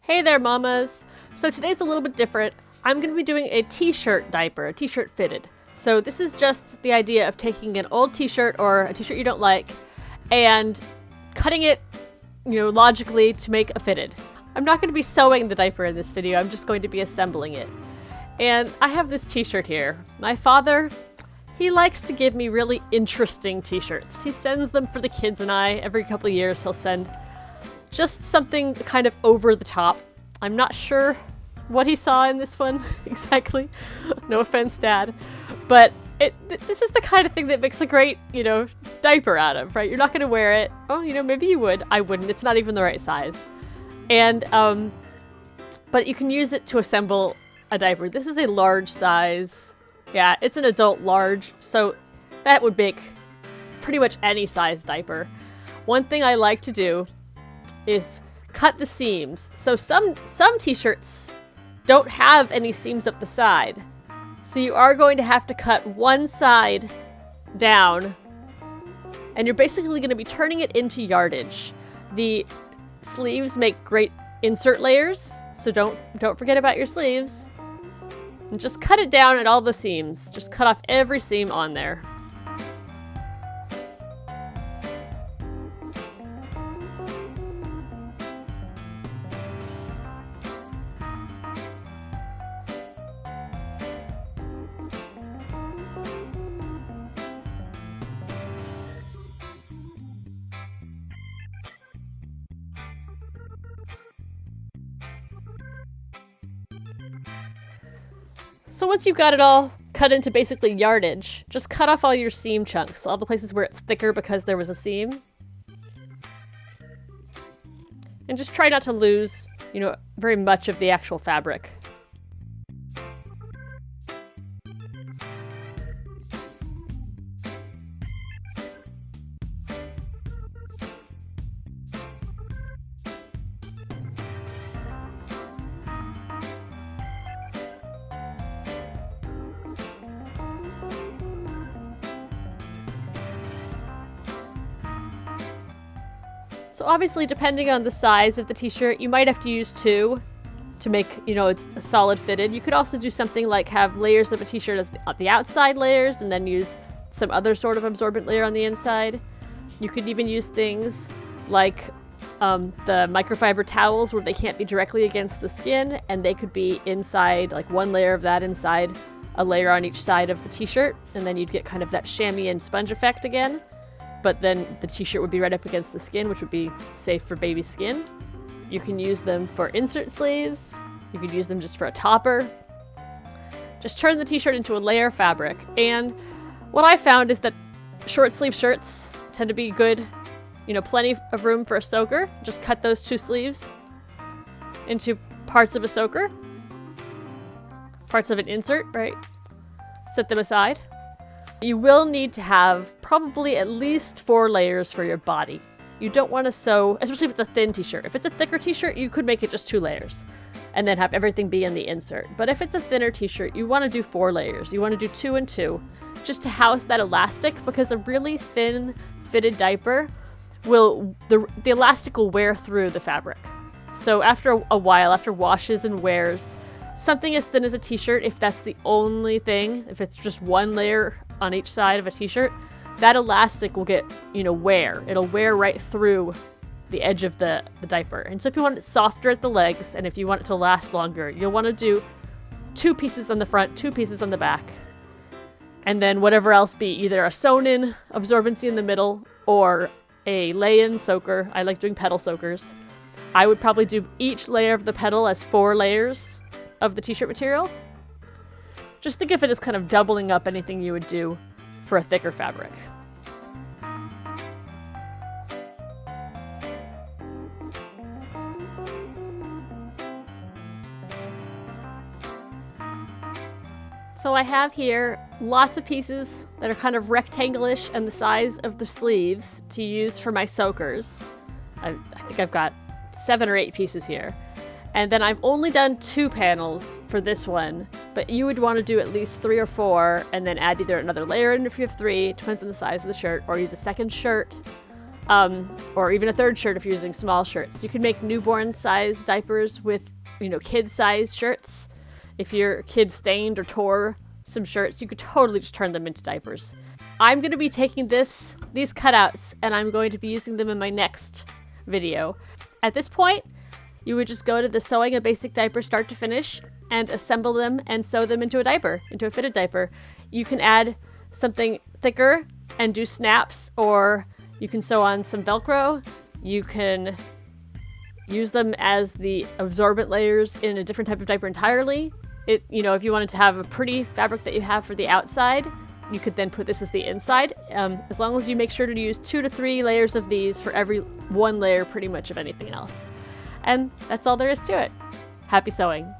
Hey there, mamas! So today's a little bit different. I'm going to be doing a t-shirt diaper, a t-shirt fitted. So this is just the idea of taking an old t-shirt or a t-shirt you don't like and cutting it, logically to make a fitted. I'm not going to be sewing the diaper in this video, I'm just going to be assembling it. And I have this t-shirt here. My father, he likes to give me really interesting t-shirts. He sends them for the kids and I. Every couple of years he'll send just something kind of over the top. I'm not sure what he saw in this one exactly. No offense, Dad. But this is the kind of thing that makes a great, diaper out of, right? You're not going to wear it. Oh, maybe you would. I wouldn't. It's not even the right size. And, but you can use it to assemble a diaper. This is a large size. Yeah, it's an adult large. So that would make pretty much any size diaper. One thing I like to do is cut the seams. So some t-shirts don't have any seams up the side. So you are going to have to cut one side down, and you're basically going to be turning it into yardage. The sleeves make great insert layers, so don't forget about your sleeves. And just cut it down at all the seams. Just cut off every seam on there. So once you've got it all cut into basically yardage, just cut off all your seam chunks, all the places where it's thicker because there was a seam. And just try not to lose, very much of the actual fabric. So obviously, depending on the size of the t-shirt, you might have to use two to make, it's a solid fitted. You could also do something like have layers of a t-shirt as the outside layers and then use some other sort of absorbent layer on the inside. You could even use things like the microfiber towels where they can't be directly against the skin and they could be inside, like one layer of that inside a layer on each side of the t-shirt, and then you'd get kind of that chamois and sponge effect again. But then the t-shirt would be right up against the skin, which would be safe for baby skin. You can use them for insert sleeves. You could use them just for a topper. Just turn the t-shirt into a layer of fabric. And what I found is that short sleeve shirts tend to be good, plenty of room for a soaker. Just cut those two sleeves into parts of a soaker. Parts of an insert, right? Set them aside. You will need to have probably at least 4 layers for your body. You don't want to sew, especially if it's a thin t-shirt. If it's a thicker t-shirt, you could make it just 2 layers and then have everything be in the insert. But if it's a thinner t-shirt, you want to do 4 layers. You want to do 2 and 2 just to house that elastic, because a really thin fitted diaper the elastic will wear through the fabric. So after a while, after washes and wears, something as thin as a t-shirt, if that's the only thing, if it's just 1 layer on each side of a t-shirt, that elastic will get, wear. It'll wear right through the edge of the diaper. And so if you want it softer at the legs, and if you want it to last longer, you'll want to do 2 pieces on the front, 2 pieces on the back. And then whatever else be either a sewn-in absorbency in the middle or a lay-in soaker. I like doing pedal soakers. I would probably do each layer of the pedal as 4 layers of the t-shirt material. Just think of it as kind of doubling up anything you would do for a thicker fabric. So I have here lots of pieces that are kind of rectangle-ish and the size of the sleeves to use for my soakers. I think I've got 7 or 8 pieces here. And then I've only done 2 panels for this one, but you would want to do at least 3 or 4 and then add either another layer in if you have 3, depends on the size of the shirt, or use a second shirt or even a third shirt if you're using small shirts. You can make newborn size diapers with, kid size shirts. If your kid stained or tore some shirts, you could totally just turn them into diapers. I'm going to be taking these cutouts and I'm going to be using them in my next video. At this point, you would just go to the sewing a basic diaper start to finish and assemble them and sew them into a diaper, into a fitted diaper. You can add something thicker and do snaps, or you can sew on some Velcro. You can use them as the absorbent layers in a different type of diaper entirely. If you wanted to have a pretty fabric that you have for the outside, you could then put this as the inside, as long as you make sure to use 2 to 3 layers of these for every 1 layer pretty much of anything else. And that's all there is to it. Happy sewing!